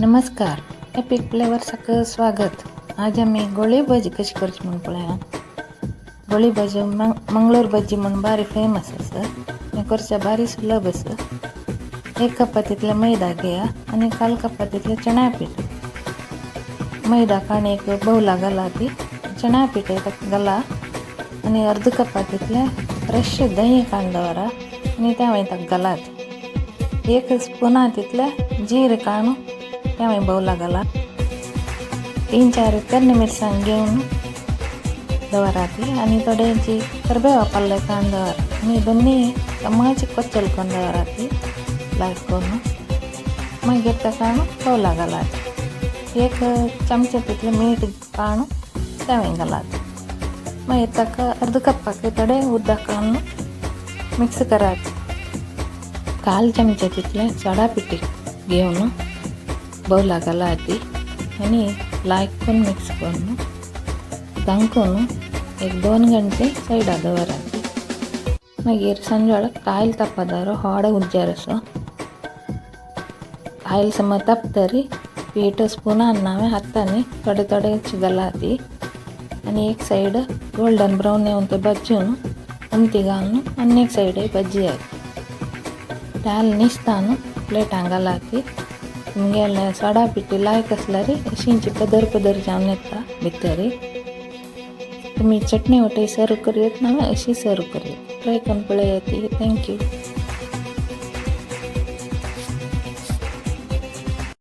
नमस्कार, epic flavour सगळं स्वागत. आज आम्ही गोळी भाजी कशी करची म्हणून पळया. गोळी भाजी मंगळूर भाजी म्हणून बारी फेमस असं. हे करच्या बारी सुलभ असं. 1 कप तितले मैदा घ्या आणि 1/4 कप तितले चणा पीठ. मैदा काणे एक बाउला घाला ती चणा पीठ घाला आणि अर्ध कप तितले फ्रेश दही कांदवरा आणि त्या वयताक घालात. 1 स्पून तितले जीर काणू त्या बाउला घाला. 3-4 तर्ण मिरसांग घेऊन दवराती आणि थोड्यांची करबेवा पाल्ले कांदवर आणि दोन्ही कमाची कोच्चल कांदवराती लायक करून मागीर त्या काणू बाउला घालात. 1 चमचे तितले मीठ काणू त्या घालात. मागीर ताका अर्ध कपाक थोडे उदक काणू मिक्स करात. 1/4 चमचे तितले सोडा पीठ घेऊन बाउला घालाती आणि लायक करून मिक्स करून तांकून 1-2 गंटे सायडा दवराती. मागीर संजोळ कायल तापदारो होड उज्जार असो कायल सम तापतरी पीठ स्पूनान नावे हातांनी थोडे थोडे घालाती आणि एक साइड गोल्डन ब्राउन येऊन ते बज्जून उमती घालून अन्य एक साइड बज्जी आयती. दाल निस्तान प्लेटां घालाती. तुमगे सोडा पीठ लायक असल्यारी अशींची पदर पदर जावन येता भितरी. तुम्ही चटणी वाटे सर्व करूयात ना अशी सर्व करूयात. ट्राय करून पळयात. थँक्यू.